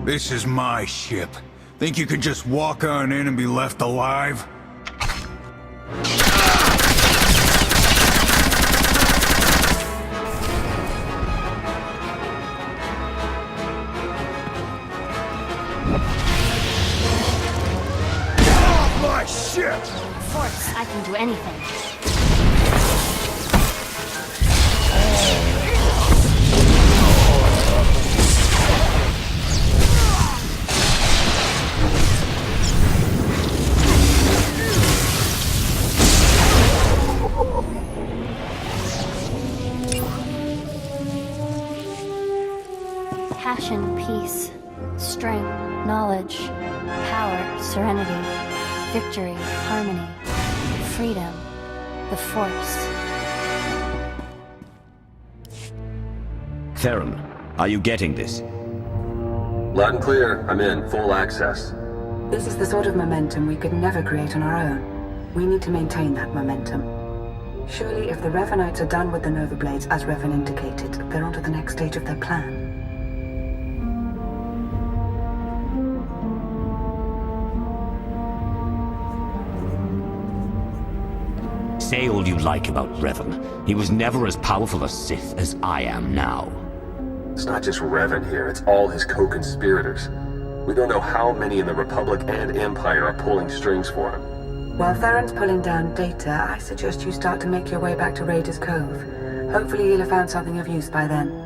This is my ship. Think you could just walk on in and be left alive? Off my ship! Force, I can do anything. Passion, peace, strength, knowledge, power, serenity, victory, harmony, freedom, the Force. Theron, are you getting this? Loud and clear. I'm in. Full access. This is the sort of momentum we could never create on our own. We need to maintain that momentum. Surely if the Revanites are done with the Nova Blades, as Revan indicated, they're on to the next stage of their plan. Say all you like about Revan. He was never as powerful a Sith as I am now. It's not just Revan here, it's all his co-conspirators. We don't know how many in the Republic and Empire are pulling strings for him. While Theron's pulling down data, I suggest you start to make your way back to Raiders Cove. Hopefully you'll have found something of use by then.